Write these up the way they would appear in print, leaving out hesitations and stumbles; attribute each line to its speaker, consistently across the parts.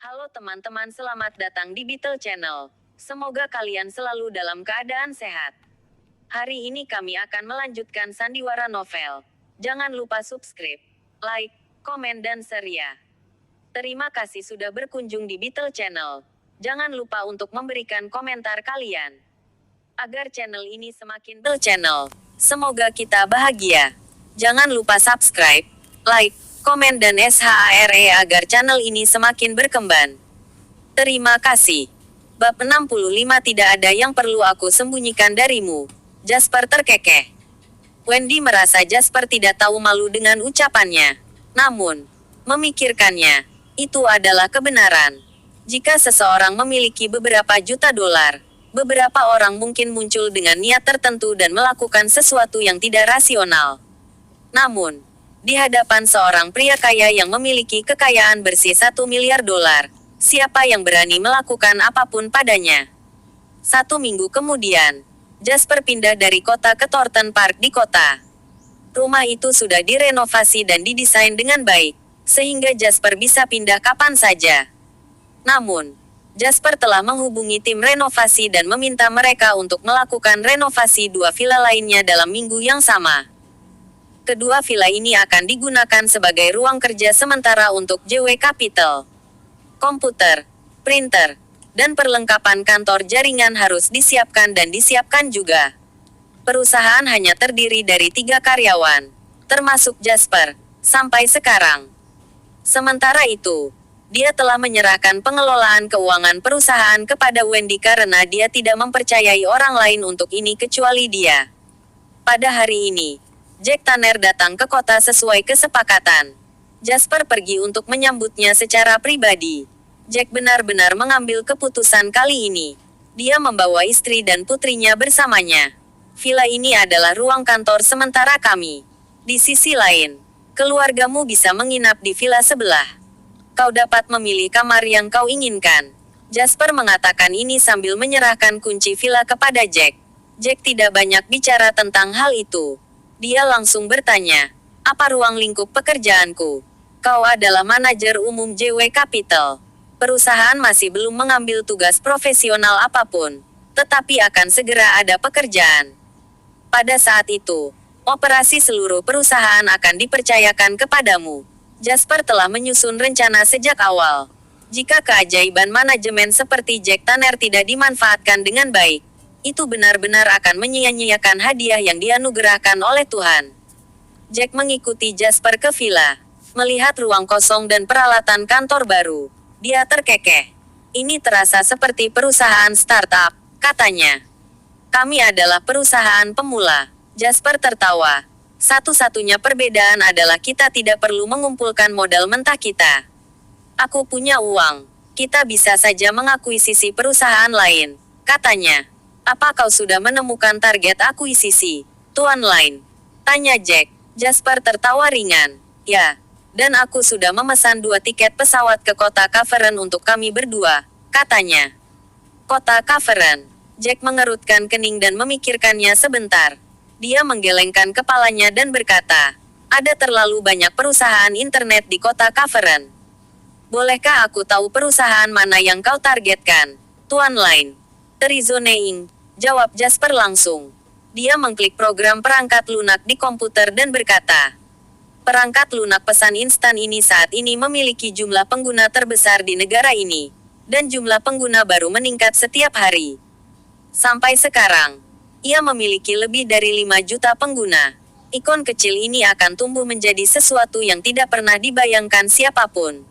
Speaker 1: Halo teman-teman, selamat datang di Beetle Channel. Semoga kalian selalu dalam keadaan sehat. Hari ini kami akan melanjutkan sandiwara novel. Jangan lupa subscribe, like, komen dan share ya. Terima kasih sudah berkunjung di Beetle Channel. Jangan lupa untuk memberikan komentar kalian. Agar channel ini semakin Beetle Channel. Semoga kita bahagia. Jangan lupa subscribe, like, komen dan share agar channel ini semakin berkembang. Terima kasih. Bab 65. Tidak ada yang perlu aku sembunyikan darimu. Jasper terkekeh. Wendy merasa Jasper tidak tahu malu dengan ucapannya. Namun, memikirkannya, itu adalah kebenaran. Jika seseorang memiliki beberapa juta dolar, beberapa orang mungkin muncul dengan niat tertentu dan melakukan sesuatu yang tidak rasional. Namun, di hadapan seorang pria kaya yang memiliki kekayaan bersih 1 miliar dolar, siapa yang berani melakukan apapun padanya? 1 minggu kemudian, Jasper pindah dari kota ke Thornton Park di kota. Rumah itu sudah direnovasi dan didesain dengan baik, sehingga Jasper bisa pindah kapan saja. Namun, Jasper telah menghubungi tim renovasi dan meminta mereka untuk melakukan renovasi 2 villa lainnya dalam minggu yang sama. Kedua villa ini akan digunakan sebagai ruang kerja sementara untuk JW Capital. Komputer, printer, dan perlengkapan kantor jaringan harus disiapkan dan disiapkan juga. Perusahaan hanya terdiri dari 3 karyawan, termasuk Jasper, sampai sekarang. Sementara itu, dia telah menyerahkan pengelolaan keuangan perusahaan kepada Wendy karena dia tidak mempercayai orang lain untuk ini kecuali dia. Pada hari ini, Jack Tanner datang ke kota sesuai kesepakatan. Jasper pergi untuk menyambutnya secara pribadi. Jack benar-benar mengambil keputusan kali ini. Dia membawa istri dan putrinya bersamanya. Villa ini adalah ruang kantor sementara kami. Di sisi lain, keluargamu bisa menginap di villa sebelah. Kau dapat memilih kamar yang kau inginkan. Jasper mengatakan ini sambil menyerahkan kunci villa kepada Jack. Jack tidak banyak bicara tentang hal itu. Dia langsung bertanya, apa ruang lingkup pekerjaanku? Kau adalah manajer umum JW Capital. Perusahaan masih belum mengambil tugas profesional apapun, tetapi akan segera ada pekerjaan. Pada saat itu, operasi seluruh perusahaan akan dipercayakan kepadamu. Jasper telah menyusun rencana sejak awal. Jika keajaiban manajemen seperti Jack Tanner tidak dimanfaatkan dengan baik, itu benar-benar akan menyia-nyiakan hadiah yang dianugerahkan oleh Tuhan. Jack mengikuti Jasper ke villa. Melihat ruang kosong dan peralatan kantor baru, dia terkekeh. Ini terasa seperti perusahaan startup, katanya. Kami adalah perusahaan pemula. Jasper tertawa. Satu-satunya perbedaan adalah kita tidak perlu mengumpulkan modal mentah kita. Aku punya uang. Kita bisa saja mengakuisisi perusahaan lain, katanya. Apa kau sudah menemukan target akuisisi, Tuan Lain? Tanya Jack. Jasper tertawa ringan. Ya, dan aku sudah memesan 2 tiket pesawat ke kota Cavern untuk kami berdua, katanya. Kota Cavern. Jack mengerutkan kening dan memikirkannya sebentar. Dia menggelengkan kepalanya dan berkata, ada terlalu banyak perusahaan internet di kota Cavern. Bolehkah aku tahu perusahaan mana yang kau targetkan, Tuan Lain? Terizone Inc., jawab Jasper langsung. Dia mengklik program perangkat lunak di komputer dan berkata, perangkat lunak pesan instan ini saat ini memiliki jumlah pengguna terbesar di negara ini, dan jumlah pengguna baru meningkat setiap hari. Sampai sekarang, ia memiliki lebih dari 5 juta pengguna. Ikon kecil ini akan tumbuh menjadi sesuatu yang tidak pernah dibayangkan siapapun.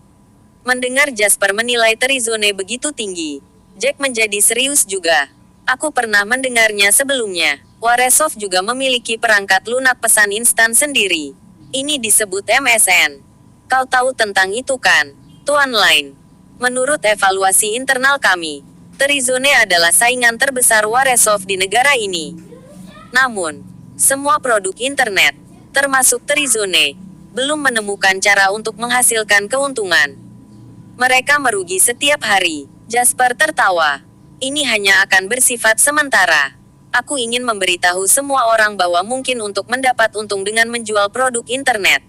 Speaker 1: Mendengar Jasper menilai Terizone begitu tinggi, Jack menjadi serius juga. Aku pernah mendengarnya sebelumnya. Waresoft juga memiliki perangkat lunak pesan instan sendiri. Ini disebut MSN. Kau tahu tentang itu kan, Tuan Lain? Menurut evaluasi internal kami, Terizone adalah saingan terbesar Waresoft di negara ini. Namun, semua produk internet, termasuk Terizone, belum menemukan cara untuk menghasilkan keuntungan. Mereka merugi setiap hari. Jasper tertawa. Ini hanya akan bersifat sementara. Aku ingin memberitahu semua orang bahwa mungkin untuk mendapat untung dengan menjual produk internet.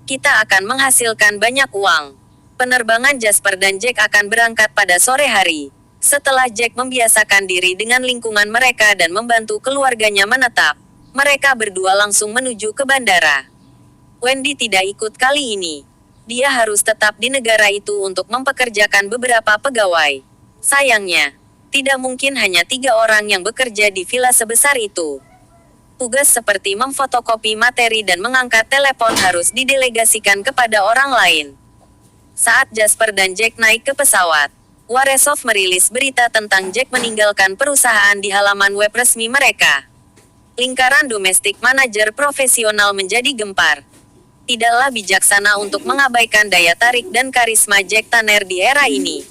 Speaker 1: Kita akan menghasilkan banyak uang. Penerbangan Jasper dan Jack akan berangkat pada sore hari. Setelah Jack membiasakan diri dengan lingkungan mereka dan membantu keluarganya menetap, mereka berdua langsung menuju ke bandara. Wendy tidak ikut kali ini. Dia harus tetap di negara itu untuk mempekerjakan beberapa pegawai. Sayangnya, tidak mungkin hanya 3 orang yang bekerja di villa sebesar itu. Tugas seperti memfotokopi materi dan mengangkat telepon harus didelegasikan kepada orang lain. Saat Jasper dan Jack naik ke pesawat, Waresov merilis berita tentang Jack meninggalkan perusahaan di halaman web resmi mereka. Lingkaran domestik manajer profesional menjadi gempar. Tidaklah bijaksana untuk mengabaikan daya tarik dan karisma Jack Tanner di era ini.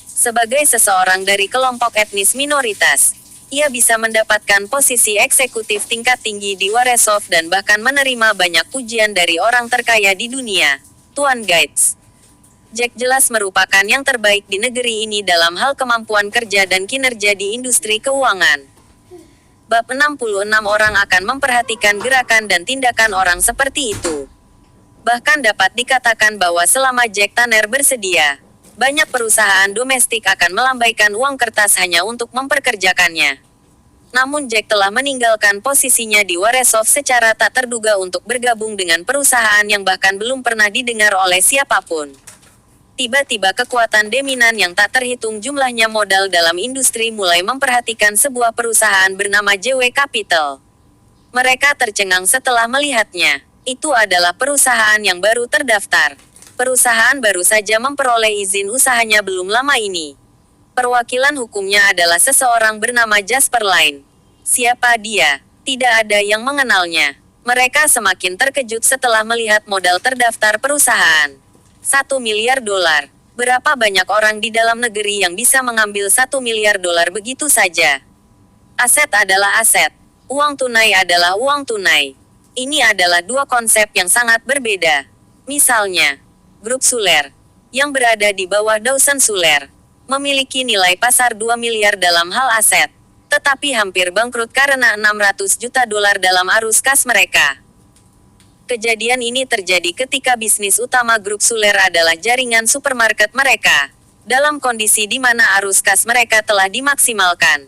Speaker 1: Sebagai seseorang dari kelompok etnis minoritas, ia bisa mendapatkan posisi eksekutif tingkat tinggi di Waresov dan bahkan menerima banyak pujian dari orang terkaya di dunia, Tuan Gates. Jack jelas merupakan yang terbaik di negeri ini dalam hal kemampuan kerja dan kinerja di industri keuangan. Bab 66 orang akan memperhatikan gerakan dan tindakan orang seperti itu. Bahkan dapat dikatakan bahwa selama Jack Tanner bersedia, banyak perusahaan domestik akan melambaikan uang kertas hanya untuk memperkerjakannya. Namun Jack telah meninggalkan posisinya di Waresov secara tak terduga untuk bergabung dengan perusahaan yang bahkan belum pernah didengar oleh siapapun. Tiba-tiba kekuatan dominan yang tak terhitung jumlahnya modal dalam industri mulai memperhatikan sebuah perusahaan bernama JW Capital. Mereka tercengang setelah melihatnya. Itu adalah perusahaan yang baru terdaftar. Perusahaan baru saja memperoleh izin usahanya belum lama ini. Perwakilan hukumnya adalah seseorang bernama Jasper Line. Siapa dia? Tidak ada yang mengenalnya. Mereka semakin terkejut setelah melihat modal terdaftar perusahaan. 1 miliar dolar. Berapa banyak orang di dalam negeri yang bisa mengambil 1 miliar dolar begitu saja? Aset adalah aset. Uang tunai adalah uang tunai. Ini adalah dua konsep yang sangat berbeda. Misalnya, Grup Suler, yang berada di bawah Dawson Suler, memiliki nilai pasar 2 miliar dalam hal aset, tetapi hampir bangkrut karena 600 juta dolar dalam arus kas mereka. Kejadian ini terjadi ketika bisnis utama Grup Suler adalah jaringan supermarket mereka, dalam kondisi di mana arus kas mereka telah dimaksimalkan.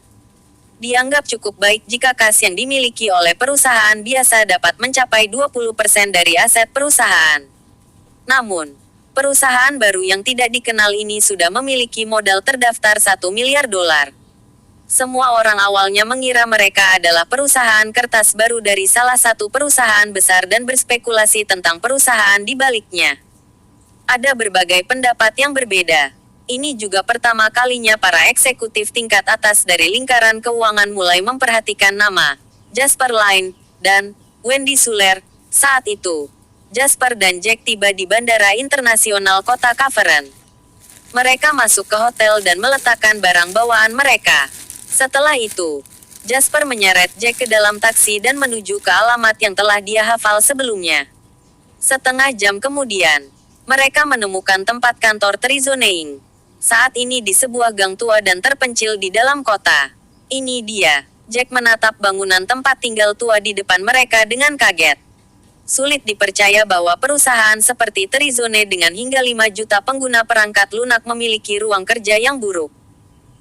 Speaker 1: Dianggap cukup baik jika kas yang dimiliki oleh perusahaan biasa dapat mencapai 20% dari aset perusahaan. Namun, perusahaan baru yang tidak dikenal ini sudah memiliki modal terdaftar 1 miliar dolar. Semua orang awalnya mengira mereka adalah perusahaan kertas baru dari salah satu perusahaan besar dan berspekulasi tentang perusahaan di baliknya. Ada berbagai pendapat yang berbeda. Ini juga pertama kalinya para eksekutif tingkat atas dari lingkaran keuangan mulai memperhatikan nama Jasper Line dan Wendy Suler. Saat itu, Jasper dan Jack tiba di Bandara Internasional Kota Cavern. Mereka masuk ke hotel dan meletakkan barang bawaan mereka. Setelah itu, Jasper menyeret Jack ke dalam taksi dan menuju ke alamat yang telah dia hafal sebelumnya. Setengah jam kemudian, mereka menemukan tempat kantor Trizoneing. Saat ini di sebuah gang tua dan terpencil di dalam kota. Ini dia. Jack menatap bangunan tempat tinggal tua di depan mereka dengan kaget. Sulit dipercaya bahwa perusahaan seperti Trizone dengan hingga 5 juta pengguna perangkat lunak memiliki ruang kerja yang buruk.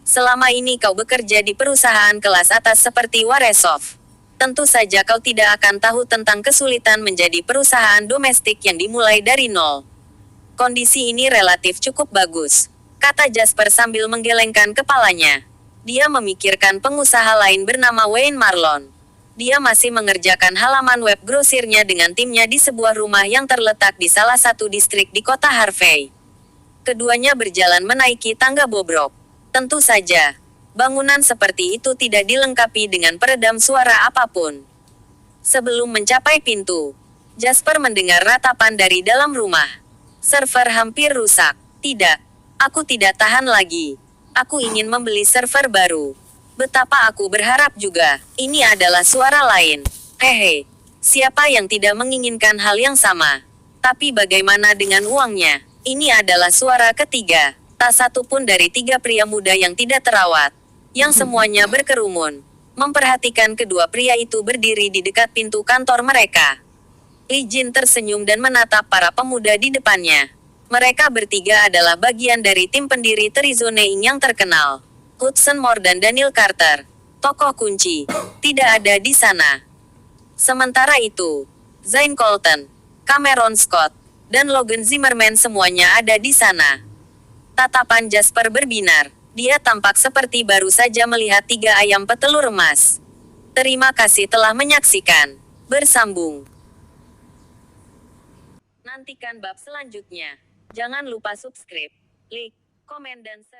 Speaker 1: Selama ini kau bekerja di perusahaan kelas atas seperti Waresov. Tentu saja kau tidak akan tahu tentang kesulitan menjadi perusahaan domestik yang dimulai dari nol. Kondisi ini relatif cukup bagus, kata Jasper sambil menggelengkan kepalanya. Dia memikirkan pengusaha lain bernama Wayne Marlon. Dia masih mengerjakan halaman web grosirnya dengan timnya di sebuah rumah yang terletak di salah satu distrik di kota Harvey. Keduanya berjalan menaiki tangga bobrok. Tentu saja, bangunan seperti itu tidak dilengkapi dengan peredam suara apapun. Sebelum mencapai pintu, Jasper mendengar ratapan dari dalam rumah. Server hampir rusak. Tidak, aku tidak tahan lagi. Aku ingin membeli server baru. Betapa aku berharap juga. Ini adalah suara lain. Hehe, siapa yang tidak menginginkan hal yang sama? Tapi bagaimana dengan uangnya? Ini adalah suara ketiga. Tak satu pun dari 3 pria muda yang tidak terawat, yang semuanya berkerumun, memperhatikan kedua pria itu berdiri di dekat pintu kantor mereka. Li Jin tersenyum dan menatap para pemuda di depannya. Mereka bertiga adalah bagian dari tim pendiri Terizone Inc. yang terkenal. Hudson Moore dan Daniel Carter, tokoh kunci, tidak ada di sana. Sementara itu, Zane Colton, Cameron Scott, dan Logan Zimmerman semuanya ada di sana. Tatapan Jasper berbinar. Dia tampak seperti baru saja melihat 3 ayam petelur emas. Terima kasih telah menyaksikan. Bersambung. Nantikan bab selanjutnya. Jangan lupa subscribe, like, komen dan share.